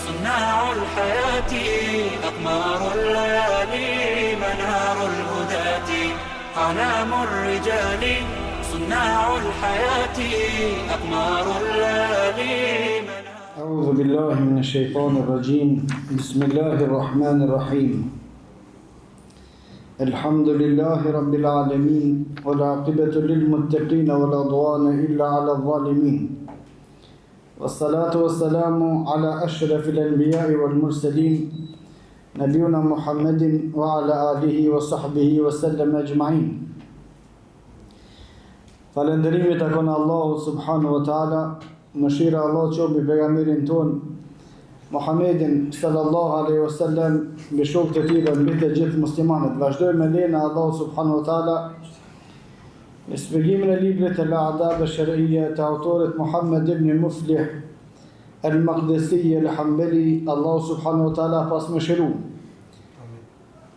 صناع الحياة أقمار الليالي منار الهداة أعلام الرجال صناع الحياة أقمار الليالي. أعوذ بالله من الشيطان الرجيم. بسم الله الرحمن الرحيم. الحمد لله رب العالمين والعاقبة للمتقين ولا عدوان إلا على الظالمين، والصلاة والسلام على أشرف الأنبياء والمرسلين نبينا محمد وعلى آله وصحبه وسلم أجمعين. Falëndërimi takon Allahu subhanahu wa taala, mëshira Allah qobi pejgamberin ton Muhammedin sallallahu alaihi wasallam, mbi shokët e tij dhe mbi të gjithë muslimanët. Vazhdojmë me lejen e Allahu subhanahu wa taala me shpjegimin e librit Al-Adab Ash-Shar'iyya të autorit Muhammad ibn Muflih Al-Maqdisi Al-Hanbali, Allahu subhanahu wa taala pas mëshiru.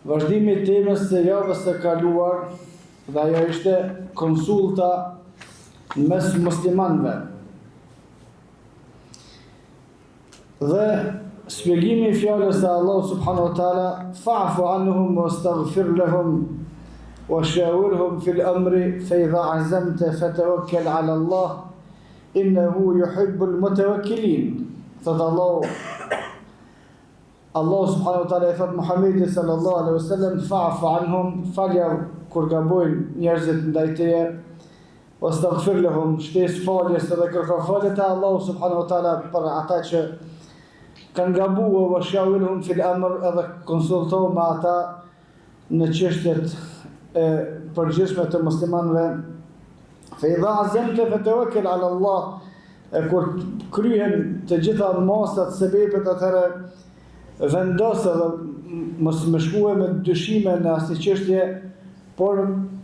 Vazhdimi i temës së javës së kaluar, dhe ajo ishte konsulta mes muslimanëve. Dhe shpjegimi i fjalës së Allahut subhanahu wa taala, fa'fu anhum wastaghfir lahum وشاورهم في الأمر فإذا عزمت فتوكل على الله إنه يحب المتوكلين. Thot Allah subhanahu wa taala i thot Muhamedit sallallahu alaihi wasallam, fa'fu anhum, falja kur gabojnë njerëzit ndaj teje, wastaghfir lahum, shtes faljes edhe kërko falje te Allah subhanahu wa taala për ata që kanë gabuar, wa shawirhum fil amr, edhe konsulto me ata në çështjet e përgjithshme të muslimanëve. Fa idha azamta fatawakkal ala Allah, kur kryhen të gjitha masat sebepet, atëherë vendos edhe mos më shkuaj me dyshime në asnjë çështje, por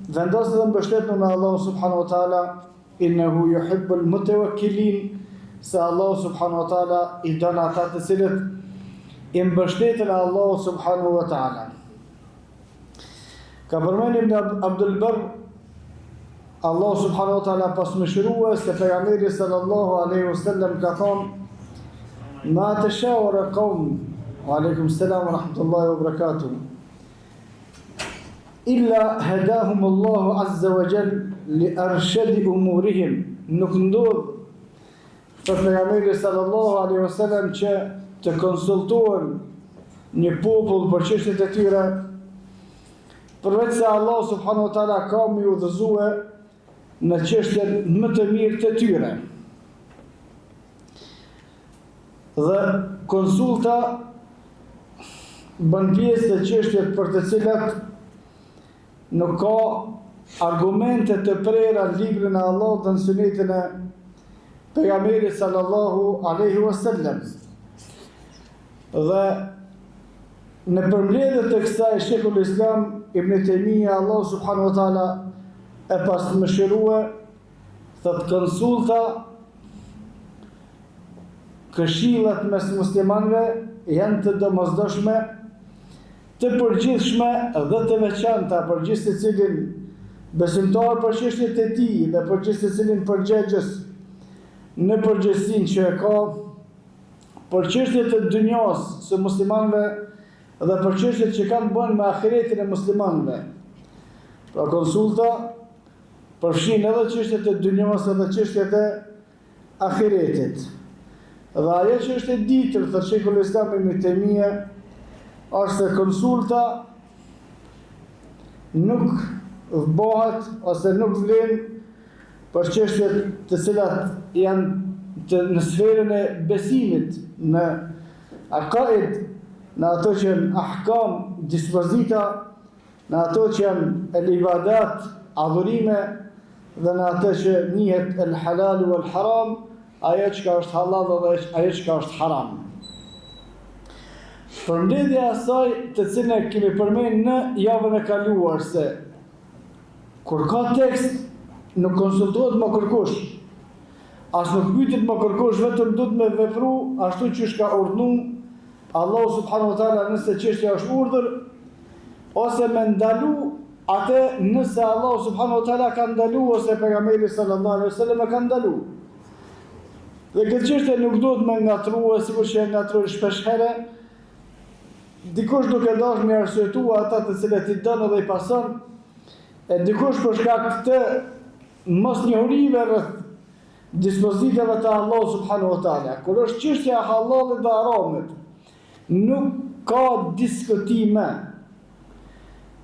vendos edhe mbështetnu në Allah subhanahu wa taala, innahu yuhibbul mutawakkilin, se Allah subhanahu wa taala i don ata të cilët i mbështeten Allah subhanahu wa taala. Ka përmend Ibn Abdul Barr, Allah subhanahu wa taala pas mëshirua se pejgamberi sallallahu alaihi wasallam ka thonë: ma tashawara qawm, wa alaikum salam wa rahmatullahi wa barakatuh, illa hadahum Allahu azza wa jall li arshadi umurihim. Nuk ndodh për pejgamberi sallallahu alaihi wasallam që të konsultohen një popull për çështjet e tyre, përveç se Allah subhanahu wa taala ka më udhëzue në çështjet më të mirë të tyre. Dhe konsulta bën pjesë të çështjet për të cilat nuk ka argumente të prera në librin e Allahut dhe në sunetin e pejgamberit sallallahu alaihi wasallam. Dhe në përmbledhje të kësaj, Sheikhul Islam Ibn Taymiyyah, Allah subhanahu wa taala e pas mëshirua, thot konsulta, këshillat mes muslimanëve janë të domosdoshme, të përgjithshme dhe të veçanta për gjithë secilin besimtar për çështjet e tij dhe për gjithë secilin përgjegjës në përgjegjësinë që e ka për çështjet e dunjas së muslimanëve dhe për çështjet që kanë bën me ahiretin e muslimanëve. Pra konsulta përfshin edhe çështjet e dunjas edhe çështjet e ahiretit. Dhe ajo që është e ditur, thot Sheikhul Islam Ibn Taymiyyah, është se konsulta nuk bëhet ose nuk vlen për çështjet të cilat janë në sferën e besimit, në aqaid, në ato që janë ahkam, dispozita, në ato që janë el-ibadat, adhurime, dhe në ato që njihet el-halal wal haram, ajo që është halal dhe ajo që është haram. Përmbledhja e asaj të cilën kemi përmendur në javën e kaluar, se kur ka tekst nuk konsultohet më kërkush, as nuk pyetet më kërkush, vetëm duhet me vepru ashtu siç ka urdhëruar Allah subhanahu wa taala, nëse çështja është urdhër, ose me ndalu atë nëse Allah subhanahu wa taala ka ndalu ose pejgamberi sallallahu alaihi wasallam ka ndalu. Dhe këtë çështje nuk duhet me ngatrua, sikur që e ngatrojnë shpesh herë. Dikush duke dashur me arsyetua ata të cilët i dënë dhe i pason, e dikush për shkak të mosnjohurive rreth dispozitave të Allahut subhanahu wa taala. Kur është çështja e halalit dhe haramit, nuk ka diskutime.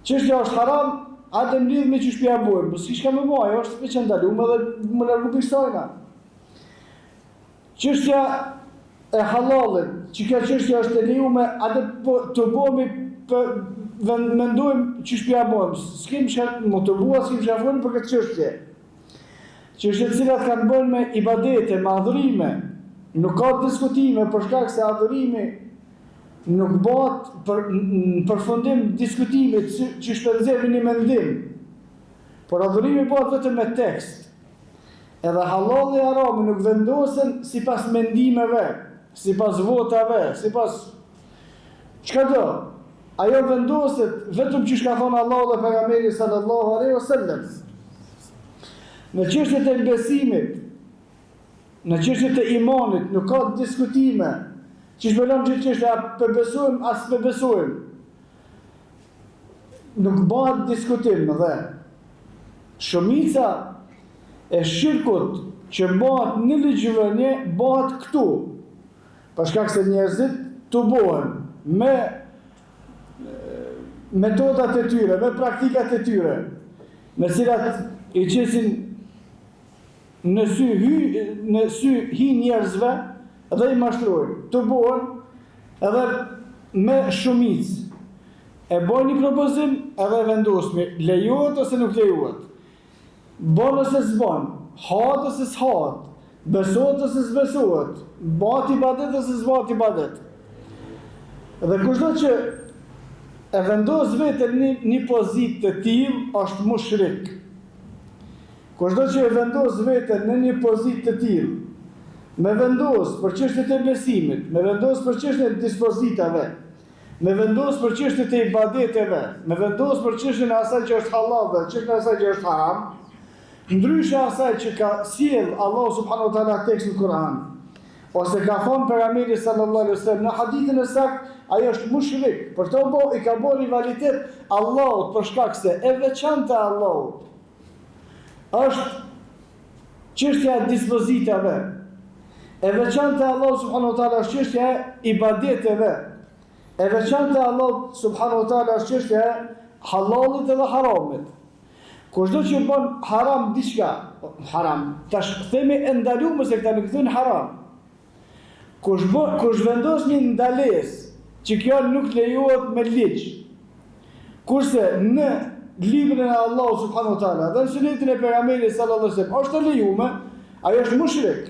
Çështja është haram, atë mlidh me çu shpia bujmë, po s'ka më bëj, është veç ndaluar dhe më largu pisojna. Çështja e halalit, që kjo çështje është e lejuar, atë të bëmi mendojmë që shpia bujmë. S'kem më të bua, s'kem shafon për këtë çështje. Çështjet cilat kanë bërë me ibadete, me adhurime, nuk ka diskutime për shkak se adhurimi nuk bëhet në përfundim diskutimit që shpenzojmë një mendim. Por adhurimi bëhet vetëm me tekst. Edhe halal dhe harami nuk vendosen sipas mendimeve, sipas votave, sipas çka do. Ajo vendoset vetëm çish ka thonë Allahu dhe pejgamberi sallallahu alaihi wasallam. Në çështjet e besimit, në çështjet e imanit nuk ka diskutime. Që shpëllon gjithë çështja, për besojmë as për besojmë. Nuk bëhet diskutim dhe shumica e shirkut që bëhet në ligjvënie bëhet këtu. Për shkak se njerëzit tubohen me metodat e tyre, me praktikat e tyre, me cilat i qesin në sy hi njerëzve dhe i mashtrojnë, të bojnë edhe me shumicë. E bojnë një propozim edhe vendosmi, lejohet ose nuk lejohet. Bon ose s'bon, hat ose s'hat, besohet ose s'besohet, bëhet ibadet ose s'bëhet ibadet. Dhe kushdo që e vendos vetën një pozitë të tillë është mushrik. Kushdo që e vendos vetën në një pozitë të tillë, me vendos për çështjet e besimit, me vendos për çështjet e dispozitave, me vendos për çështjet e ibadeteve, me vendos për çështjen e asaj që është halal dhe çështjen e asaj që është haram, ndryshe asaj që ka sjell Allahu subhanahu wa taala tekstin Kur'an, ose ka thonë pejgamberi sallallahu alaihi wasallam në hadithin e saktë, ai është mushrik. Për to i ka bërë rivalitet Allahut për shkak se e veçantë e Allahut është çështja e dispozitave. E veçantë e Allahut subhanahu wa taala është çështja e ibadeteve. E veçantë e Allahut subhanahu wa taala është çështja e halalit dhe haramit. Kushdo që bën haram diçka, haram, tash themi e ndaluar se këta nuk thënë haram. Kush vendos një ndalesë që kjo nuk lejohet me ligj. Kurse në librin e Allahut subhanahu wa taala dhe në sunetin e pejgamberit sallallahu alaihi wasallam është lejuar, ajo është mushrik.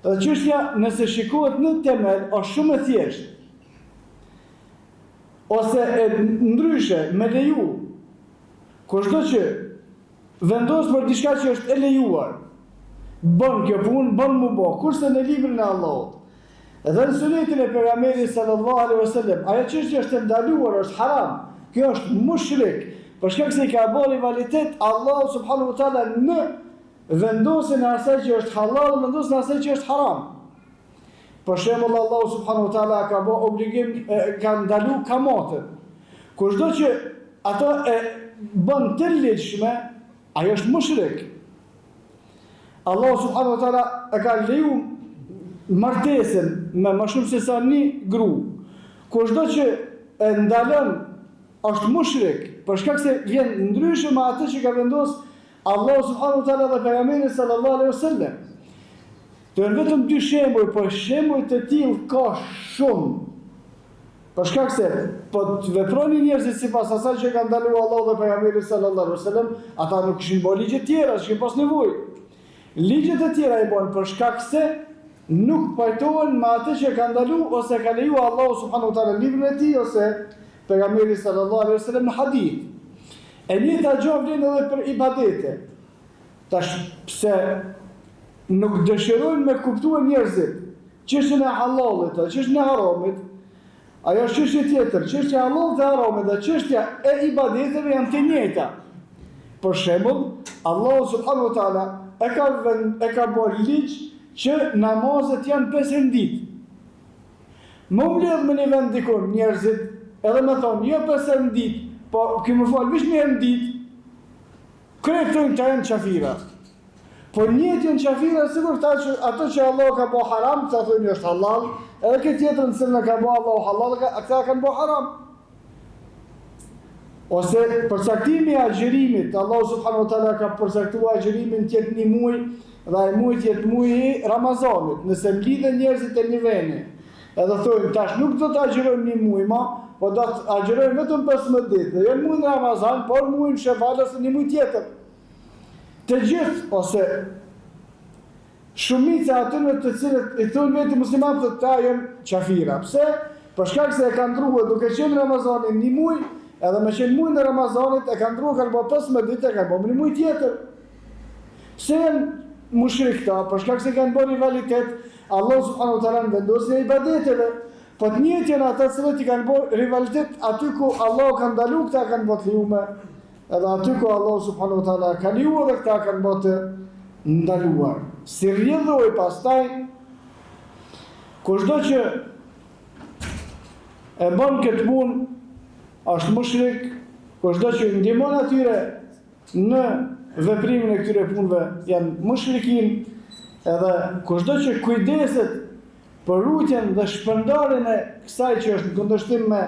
Dhe çështja nëse shikohet në temel është shumë e thjeshtë. Ose ndryshe me leju. Kushdo që vendos për diçka që është e lejuar, bën kjo punë, bën mu bë, kurse në librin e Allahut. Edhe në sunetin e pejgamberit sallallahu alaihi wasallam, ajo çështje është ndaluar, është haram. Kjo është mushrik, për shkak se i ka bërë rivalitet Allahu subhanahu wa taala në vendosjen e asaj që është halal, vendosjen e asaj që është haram. Për shembull, Allahu subhanahu wa taala ka bërë obligim, ka ndaluar kamatën. Kushdo që ato e bën të lehtëshme, ajo është mushrik. Allahu subhanahu wa taala e ka lejuar martesën me më shumë se sa një gru. Kushdo që e ndalon është mushrik, për shkak se vjen ndryshe me atë që ka vendosur Allahu subhanahu wa taala dhe pejgamberi sallallahu alaihi wasallam. Të janë vetëm dy shembuj, por shembuj të tillë ka shumë. Për shkak se po të veproni njerëzit sipas asaj që ka ndaluar Allahu dhe pejgamberi sallallahu alaihi wasallam, ata nuk kishin bërë ligje të tjera, s'kishin pas nevojë. Ligjet e tjera i bën për shkak se nuk pajtohen me atë që ka ndaluar ose ka lejuar Allahu subhanahu wa taala në librin e tij ose pejgamberi sallallahu alaihi wasallam në hadith. E njëjta gjë vlen edhe për ibadete. Tash pse nuk dëshirojnë me kuptuar njerëzit çështjen e halalit, çështjen e haramit, ajo është çështje tjetër. Çështja e halalit dhe haramit dhe çështja e ibadeteve janë të njëjta. Për shembull, Allahu subhanahu wa taala e ka bërë ligj që namazet janë 5 herë në ditë. Më mbledh me një vend dikon njerëzit, edhe me thonë, jo 5 herë në ditë, po kjo më falë vish 1 herë në ditë, krejtojnë të janë qafira. Po njët janë qafira, sigur ta që ato që Allah ka bo haram, këta thonë është halal, edhe këtë tjetër në cilë në ka bo Allah halal, këta kanë bo haram. Ose përcaktimi i agjërimit, Allah subhanahu wa taala ka përcaktuar agjërimin të jetë një muaj dhe ai muaj të jetë muaji i Ramazanit. Nëse mblidhen njerëzit e një veni, edhe thonë tash nuk do të agjërojmë një muaj më, po do të agjërojmë vetëm 15 ditë. Jo muajin Ramazan, por muajin Shawwal ose një muaj tjetër. Të gjithë ose shumica atyre të cilët i thonë vetë muslimanët se ta janë qafira. Pse? Për shkak se e kanë ndruar duke qenë Ramazani një muaj, edhe me qenë muajin e Ramazanit e kanë ndruar, kanë bërë 15 ditë, kanë bërë një muaj tjetër. Pse janë mushrik këta? Për shkak se kanë bërë rivalitet, Allah subhanahu wa taala vendosën e ibadeteve. Po të njëjtë janë ata që i kanë bërë rivalitet aty ku Allah ka ndaluar, këta kanë bërë të lejuar. Edhe aty ku Allah subhanahu wa taala ka lejuar dhe këta kanë bërë të ndaluar. Si rrjedhoi pastaj kushdo që e bën këtë punë është mushrik, kushdo që ndihmon atyre në veprimin e këtyre punëve janë mushrikin, edhe kushdo që kujdeset për rutjen dhe shpërndarjen e kësaj që është në kundërshtim me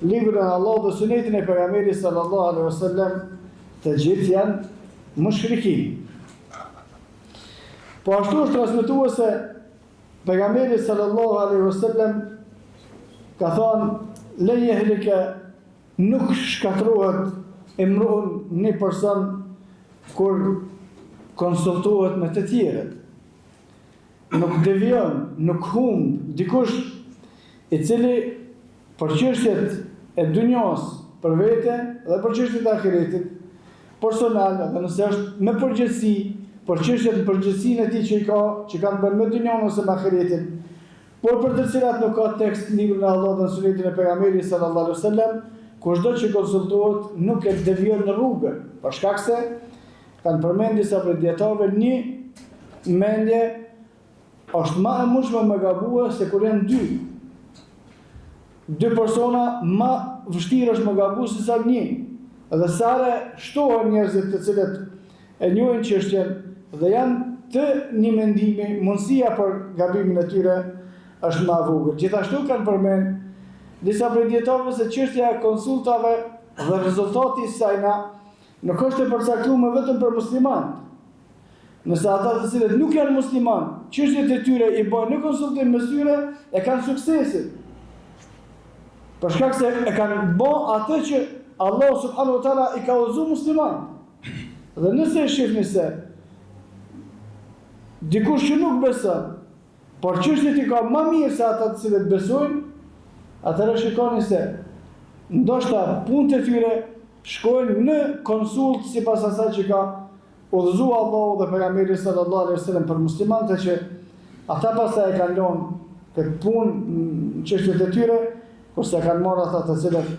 librin e Allahut dhe sunetin e pejgamberit sallallahu alaihi wasallam, të gjithë janë mushrikin. Po ashtu është transmetuar se pejgamberi sallallahu alaihi wasallam ka thënë le yehlika, nuk shkatrohet imruun një person kur konsultohet me të tjerët. Nuk devion, nuk humb dikush i cili për çështjet e dunjos për vete dhe për çështjet e ahiretit personal, dhe nëse është me përgjegjësi për çështjet e përgjegjësinë e tij që i ka, që kanë bërë me dunjon ose me ahiretin, por për të cilat nuk ka tekst në librin e Allahut dhe sunetin e pejgamberit sallallahu alaihi wasallam, kushdo që konsultohet nuk e devion në rrugën, për shkak se kanë përmendur disa prej dietarëve një mendje është më e mundshme me gabue se kur janë dy. Dy persona më vështirë është me gabu se sa një. Dhe sare shtohen njerëzit të cilët e njohin çështjen dhe janë të një mendimi, mundësia për gabimin e tyre është më e vogël. Gjithashtu kanë përmend disa prej dietarëve se çështja e konsultave dhe rezultati i saj nuk është e përcaktuar vetëm për muslimanët. Nëse ata të cilët nuk janë musliman, çështjet e tyre i bën në konsultim mes tyre, e kanë suksesin. Për shkak se e kanë bën atë që Allah subhanahu wa taala i ka udhëzuar muslimanët. Dhe nëse e shihni se dikush që nuk beson, por çështjet i ka më mirë se ata të cilët besojnë, atëherë shikoni se ndoshta punët e tyre shkojnë në konsult sipas asaj që ka udhëzuar Allahu dhe pejgamberi sallallahu alaihi wasallam për muslimanët, që ata pastaj e kanë lënë këtë punë në çështjet e tyre, kurse kanë marrë ata të cilët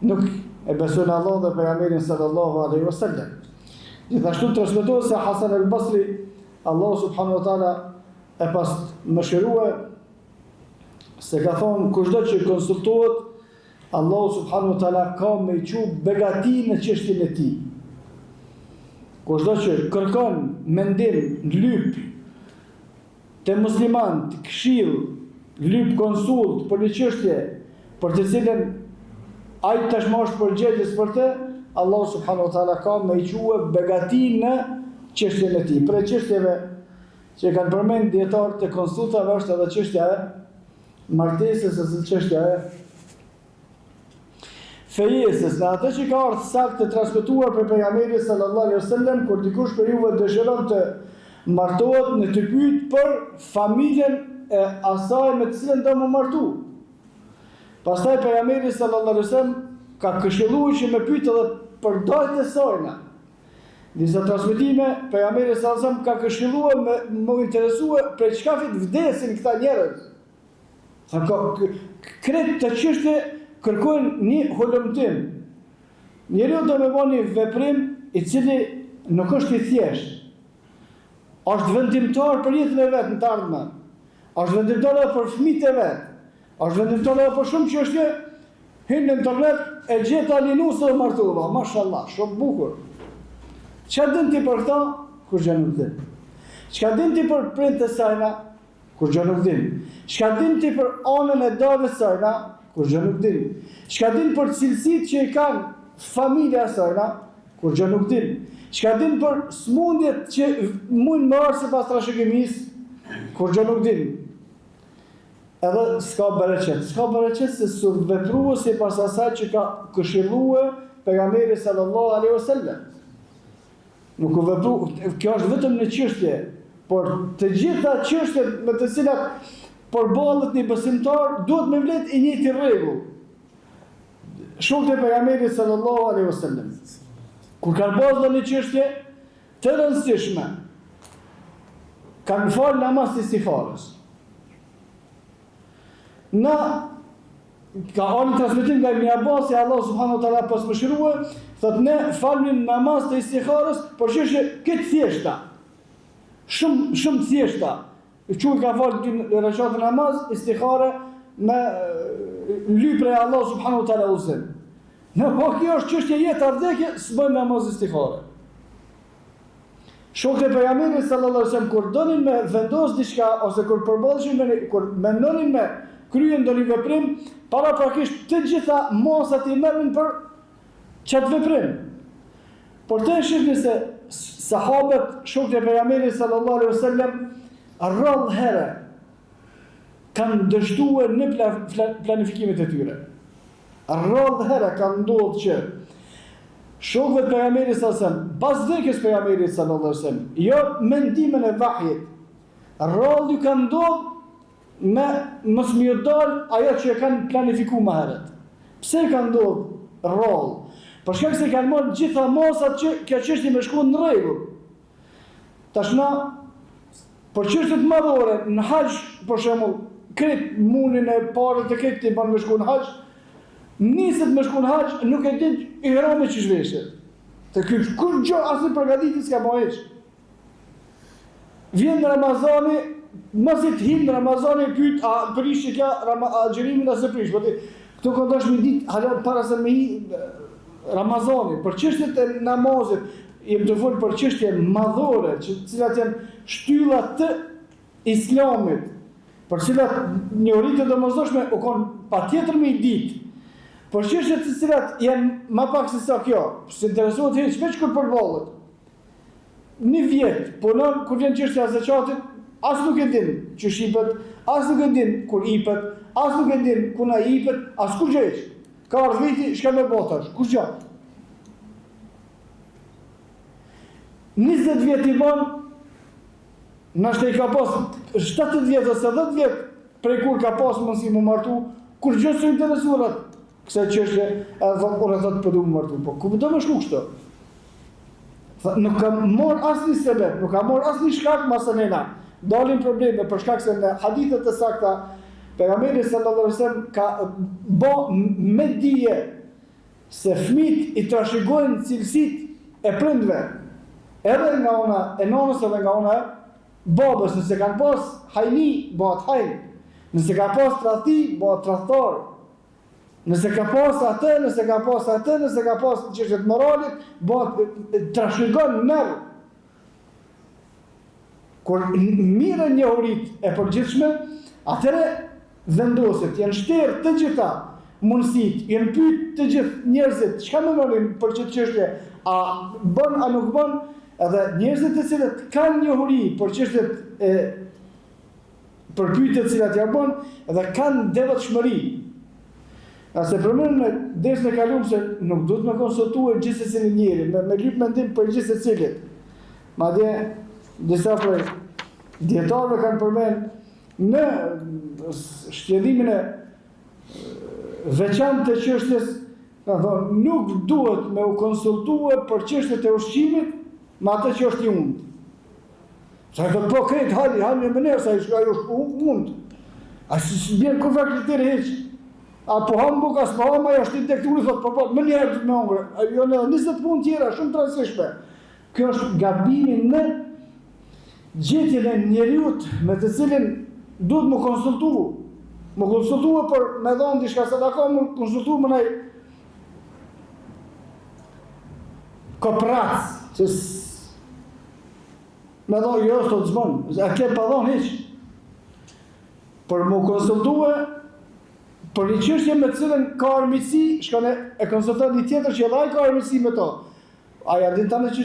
nuk e besojnë Allahun dhe pejgamberin sallallahu alaihi wasallam. Gjithashtu transmetohet se Hasan al-Basri, Allahu subhanahu wa taala e pas mëshirua se ka thonë kushdo që konsultohet, Allahu subhanahu wa taala ka me i qup begati në çështjen e tij. Kushdo që kërkon mendim, lyp të musliman, të këshill, lyp konsult për një çështje për të cilën ai tashmë është përgjegjës për të, Allahu subhanahu wa taala ka me i qup begati në çështjen e tij. Për çështjeve që kanë përmend dietar të konsultave është edhe çështja e martesës ose çështja e fejesës, në atë që ka ardhur saktë të transmetuar për pejgamberin sallallahu alaihi wasallam, kur dikush për juve dëshiron të martohet, në të pyet për familjen e asaj me të cilën do të martu. Pastaj pejgamberi sallallahu alaihi wasallam ka këshilluar që me pyet edhe për djalin e saj. Disa transmetime pejgamberi sallallahu alaihi wasallam ka këshilluar më interesuar për çka vdesin këta njerëz. Sa kretë të çështje kërkojnë një holomtim. Njeriu do me bëni veprim i cili nuk është i thjeshtë. është vendimtar për jetën e vetë në të ardhmen, është vendimtar edhe për fëmijët e vetë, është vendimtar edhe për shumë çështje, hynë në internet e gjeta linusë dhe martuva, mashallah, shumë bukur. Çka din ti për këta? Kur gjë nuk din. Çka din ti për prindët e sajna? Kur gjë nuk din. Çka din ti për anën e dadës sajna? Kur gjë nuk din. Çka din për cilësitë që i kanë familja sajna? Kur gjë nuk din. Çka din për smundjet që mund më marrë sipas trashëgimisë? Kur gjë nuk din. Edhe s'ka bereqet. S'ka bereqet se su vepruë sipas asaj që ka këshillue pejgamberi sallallahu alaihi wasallam. Nuk u vepru, kjo është vetëm në çështje, por të gjitha çështjet me të cilat përballet një besimtar duhet me vlet i njëjti rregull. Shokët e pejgamberit sallallahu alaihi wasallam, kur kanë bërë një çështje të rëndësishme, kanë falë namaz të istikharës. Na ka ardhur transmetim nga Ibn Abbas, Allah subhanahu wa taala pas mëshirue, thotë ne falnim namaz të istikharës për çështje këtë thjeshta. Shumë thjeshta. Çuaj ka falë dy rakatë namaz istikhare me lypre Allah subhanahu wa taala uzim. Në po kjo është çështje jetë vdekje, s'bën namaz istikhare. Shokët e pejgamberit sallallahu alaihi wasallam kur donin me vendos diçka ose kur përballeshin kur mendonin me kryen ndonjë veprim, paraprakisht të gjitha masat i merrin për çat veprim. Por të shihni se sahabët, shokët e pejgamberit sallallahu alaihi wasallam, rrallë herë kanë dështuar në planifikimet e tyre. Rrallë herë kanë ndodhur që shokëve të pejgamberit sallallahu alaihi wasallam, pas vdekjes pejgamberit sallallahu alaihi wasallam, jo mendimin e vahjit, rrallë ju kanë ndodhur me mos më dal ajo që e kanë planifikuar më herët. Pse kanë ndodhur rrallë? Për shkak se kanë marrë gjitha mosat që kjo çështje më shkon në rregull. Tashna për çështjet madhore në haxh, për shembull, kret munin e parë të këtë ti bën më shkon në haxh, niset më shkon në haxh, nuk e din ihramin që zhveshët. Të ky kur gjë asnjë përgatitje s'ka bëj. Vjen Ramazani, mos i të hinë Ramazani pyet a prish që agjërimin a se prish, po ti këto kondosh me ditë hala para se me Ramazani, për çështjet e namazit, jem të folë për çështje madhore, cilat janë shtylla të islamit, për cilat njohuritë të domosdoshme u kon patjetër me i ditë. Për çështjet të cilat janë më pak se sa kjo, s'interesohet hiç veç kur përballet. Një vjet, punon kur vjen çështja e zakatit, as nuk e din që shipet, as nuk e din kur ipet, as nuk e din ku na ipet, as kur gjej. Ka ardhur viti, shka me botash, kush gjë? 20 vjet i bën, nashta i ka pas 70 vjet ose 10 vjet prej kur ka pas mundësi më martu, kur gjë s'u interesuar kësaj çështje, edhe unë thotë po do më martu, po ku do më shku kështu? Nuk ka marr asnjë sebeb, nuk ka marr asnjë shkak masanena. Dalin probleme për shkak se në hadithet e sakta pejgamberi sallallahu alaihi wasallam ka bë me dije se fëmijët i trashëgojnë cilësitë e prindve, edhe nga ona e nonës edhe nga ona e babës. Nëse kanë pas hajni, bëhet hajn. Nëse ka pas tradhti, bëhet tradhtor. Nëse ka pas atë, nëse ka pas çështje të moralit, bëhet trashëgon merr. Kur mirë njohurit e përgjithshme, atëre vendoset, janë shterë të gjitha mundësit, janë pyet të gjithë njerëzit, çka më marrin për çështë çështje, a bën a nuk bën, edhe njerëzit të cilët kanë njohuri për çështjet e për pyetjet të cilat ja bën, edhe kanë devotshmëri. Ase përmend në dersën e kaluar se nuk duhet të konsultuar gjithsesi në njëri, me lyp mendim për gjithë secilit. Madje disa prej dietarëve kanë përmend në shqetësimin e veçantë të çështjes, ka thonë nuk duhet me u konsultuar për çështjet e ushqimit me atë që është i undë. Sa e thotë po këtë hali me nërë, sa i shka është undë. A si bjerë kur fa kriteri heq. A po hambuk, as po hama, ajo është i dekturi, thotë po më njerë me ongre. Jo në 20 punë tjera, shumë të rëndësishme. Kjo është gabimin në gjetjen e njeriut me të cilin duhet më konsultu. Më konsultu për me dhonë diçka sadaka, më konsultu më nëj koprac, që me dhonë jo së të zbon, a ke pa dhonë hiq. Për më konsultu për një çështje me cilën ka armiqësi, shkon e konsulton një tjetër që edhe ai ka armiqësi me to. Ai din tani që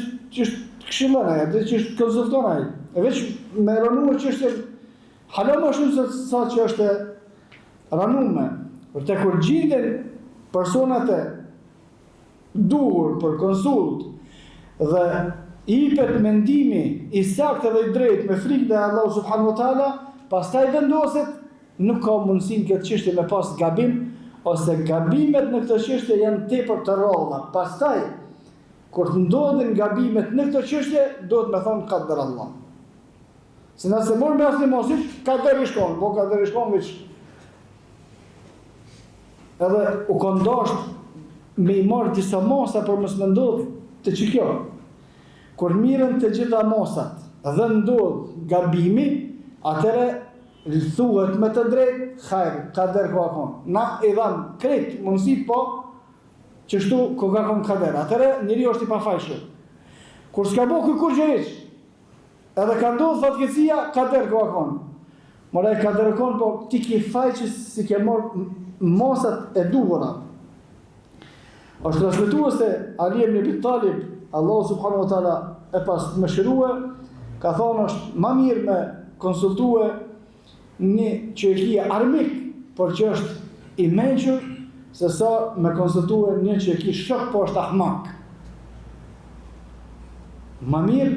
këshillon ai, atë që konsulton ai. E veç me ranuar çështje hala më shumë se sa që është ranuar. Por te kur gjenden personat e duhur për konsult dhe i jepet mendimi i saktë dhe i drejtë me frikë ndaj Allahut subhanahu wa taala, pastaj vendoset. Nuk ka mundësin këtë çështje me pas gabim, ose gabimet në këtë çështje janë tepër të rralla. Pastaj, kur të ndodhin gabimet në këtë çështje, duhet me thonë qadar Allah. Se nëse mor me asnjë mosit, qadar i shkon, po qadar i shkon veç. Edhe u kondosht me i marrë disa mosa për mos më ndodh të që kjo. Kur miren të gjitha mosat dhe ndodh gabimi, atëre thuhet me të drejtë, hajrë, kader ko akon. Na i dhamë kretë mundësit, po, qështu ko akon kader. Atëre, njëri është i pafajshëm. Kur s'ka bo kur gjë hiç, edhe ka ndodhë fatkeqësia, kader ko akon. Mora e kader akon, po ti ki fajqës si ke morë mosat e duhura. është transmetuar se Ali ibn Abi Talib, Allahu subhanahu wa taala e pas më shërua, ka thonë është më mirë me konsultue një qeveria armik, por që është i mençur, se sa me konsultue një që ki shok, po është ahmak. Më mirë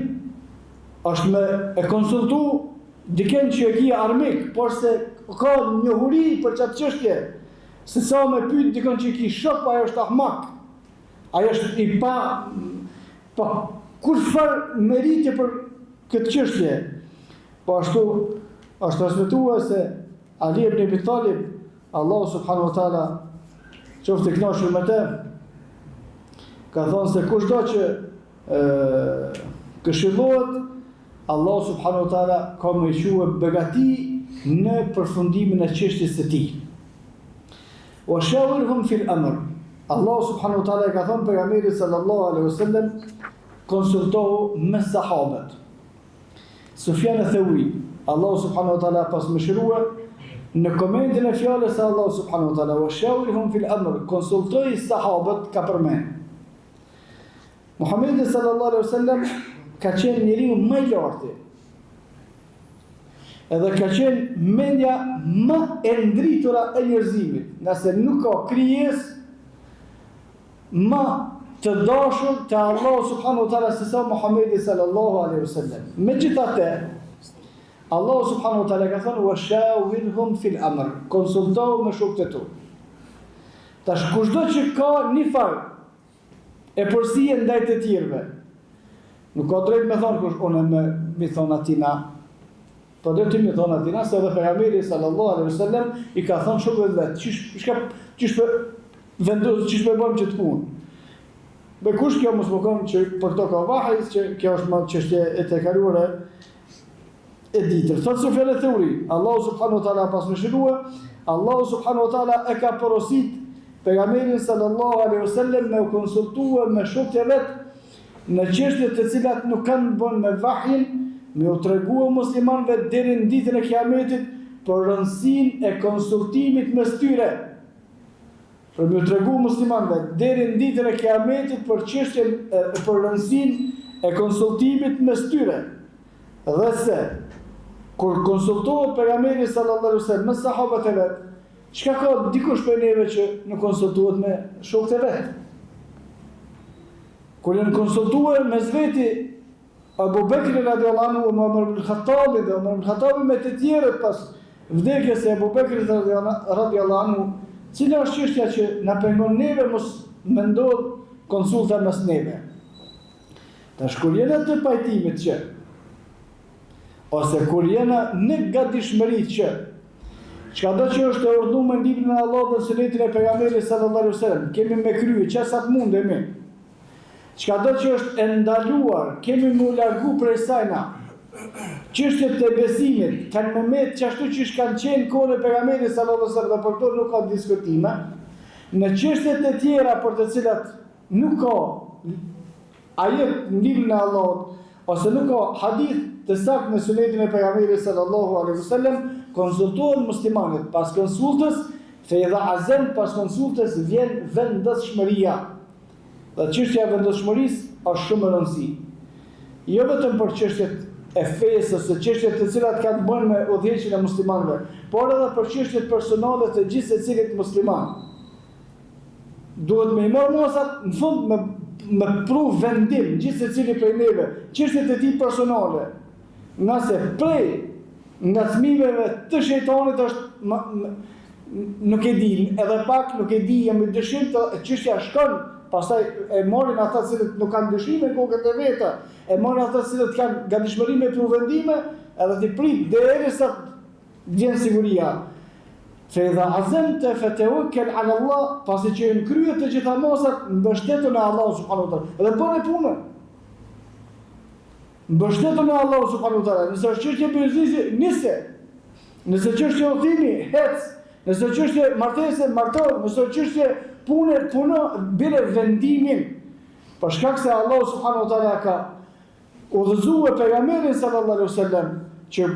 është me e konsultu diken që e kia armik, por se ka njohuri për qatë qështje, se sa me pyet dikon që ki shok, po ajo është ahmak. Ajo është i pa kur farë meritje për këtë qështje. Po ashtu është transmetuar se Ali ibn Abi Talib, Allahu subhanahu wa taala qoftë i kënaqur me të, ka thonë se kushdo që këshillohet, Allahu subhanahu wa taala ka më quë begati në përfundimin e çështjes së tij. Wa shawirhum fil amr. Allahu subhanahu wa taala ka thonë pejgamberit sallallahu alaihi wasallam, konsultohu me sahabët. Sufjan al-Thawri, Allahu subhanahu wa taala pas mëshirua në komentin e fjalës së Allahu subhanahu wa taala, wa shawirhum fil amr, konsultoi sahabët, ka përmend. Muhamedi sallallahu alaihi wasallam ka qenë njeriu më i lartë. Edhe ka qenë mendja më e ndritura e njerëzimit, nëse nuk ka krijesë më të dashur te Allahu subhanahu wa taala se sa Muhamedi sallallahu alaihi wasallam. Megjithatë, Allahu subhanahu wa taala ka thënë wa shawirhum fil amr, konsultohu me shokët e tu. Tash kushdo që ka një farë e përsie ndaj të tjerëve, nuk ka drejt me thonë kush unë me thonë atina, po dhe ti me thonë atina, se edhe pejgamberi sallallahu alaihi wasallam i ka thonë shokëve vetë, çish me bëjmë që të punë. Me kush kjo mos më konë që për to ka vahajs, që kjo është më çështje e të kaluara e ditër. Thotë Sufjan al-Thawri, Allahu subhanahu wa taala pas më shërua, Allahu subhanahu wa taala e ka porosit pejgamberin sallallahu alaihi wasallam me u konsultua me shokët e vet në çështje të cilat nuk kanë bën me vahjin, me u tregua muslimanëve deri në ditën e Kiametit për rëndësinë e konsultimit mes tyre. Për me u tregu muslimanëve deri në ditën e Kiametit për çështjen për rëndësinë e konsultimit mes tyre. Dhe se kur konsultohet pejgamberi sallallahu alaihi wasallam me sahabët e vet, çka ka dikush për neve që nuk konsultohet me shokët e vet? Kur janë konsultuar me zveti Abu Bekri radiallahu anhu, Umar ibn Khattabi dhe Umar ibn Khattabi me të tjerët pas vdekjes së Abu Bekrit radiallahu anhu, cila është çështja që na pengon neve mos mendoj konsulta mes neve. Tash kur jena të pajtimit që ose kur jena në gatishmëri që çka do që është e urdhëruar në librin e Allahut dhe sunetin e pejgamberit sallallahu alaihi wasallam, kemi me krye çfarë të mundemi. Çka do që është e ndaluar, kemi më largu prej saj na. çështjet e besimit kanë moment që ashtu që kanë qenë kohën e pejgamberit sallallahu alaihi wasallam, për to nuk ka diskutime. Në çështjet e tjera për të cilat nuk ka ajet në librin e Allahut ose nuk ka hadith të saktë në sunetin e pejgamberit sallallahu alaihi wasallam, konsultohen muslimanët. Pas konsultës, fe idha azem, pas konsultës vjen vendosshmëria. Dhe çështja e vendosshmërisë është shumë e rëndësishme. Jo vetëm për çështjet e fesë ose çështjet të cilat kanë të bëjnë me udhëheqjen e muslimanëve, por edhe për çështjet personale të gjithë secilit musliman. Duhet me i marrë mosat në fund me pru vendim gjithë secili prej neve, çështjet e tij personale. Nga se prej ngacmimeve të shejtanit është nuk e di, edhe pak nuk e di, jam i dëshirë të çështja shkon. Pastaj e marrin ata cilët nuk kanë dyshime në kokën e veta, e marrin ata cilët kanë gatishmëri me provendime, edhe ti prit derisa vjen siguria. Fa idha azamta fatawakkal ala Allah, pasi që në krye të gjitha mosat mbështetu në Allah subhanahu wa taala. Edhe bëni punën. Mbështetu në Allah subhanahu wa taala. Nëse është çështje bizneси, nise. Nëse çështje udhimi, hec. Nëse çështje martese, martohet. Nëse çështje puno bile vendimin, për shkak se Allah subhanahu wa taala ka udhëzuar pejgamberin sallallahu alaihi wasallam që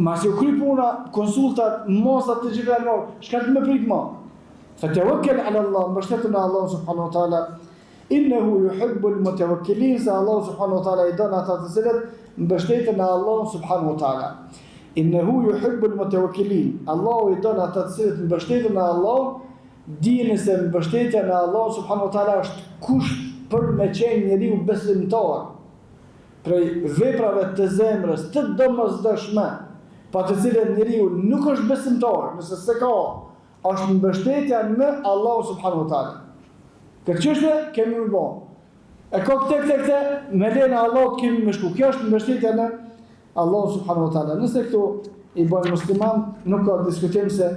masi u kry puna, konsultat, mosat të gjitha në shka të me prit ma. Fatawakkal ala Allah, mbështetu në Allah subhanahu wa taala. Innehu yuhibbul mutawakkilin, se Allah subhanahu wa taala i don ata të cilët mbështeten në Allah subhanahu wa taala. Innehu yuhibbul mutawakkilin, Allah i don ata të cilët mbështeten në Allah. Dini se mbështetja në Allah subhanahu wa taala është kusht për me qenë njeriu besimtar. Prej veprave të zemrës të domosdoshme, pa të cilën njeriu nuk është besimtar, nëse se ka, është mbështetja në Allah subhanahu wa taala. Këtë çështje kemi më bë. E ka këtë me lenë Allah kemi më shku. Kjo është mbështetja në Allah subhanahu wa taala. Nëse këtu i bën musliman, nuk ka diskutim se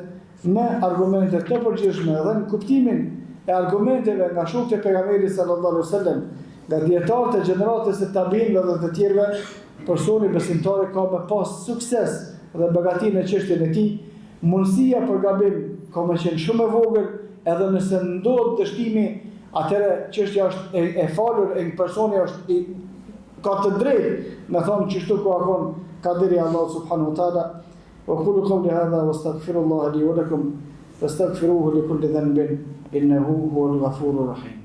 me argumente të përgjithshme dhe në kuptimin e argumenteve nga shokët e pejgamberit sallallahu alaihi wasallam, nga dietarët e gjeneratës e tabiinëve dhe të tjerëve, personi besimtar ka me pas sukses dhe begatinë në çështjen e tij. Mundësia për gabim ka me qenë shumë e vogël, edhe nëse ndodh dështimi, atëherë çështja është e falur, e personi është ka të drejtë me thonë çështu ku akon kaderi Allah subhanahu wa taala. وأقول قولي هذا واستغفر الله لي ولكم فاستغفروه لكل ذنب إنه هو الغفور الرحيم.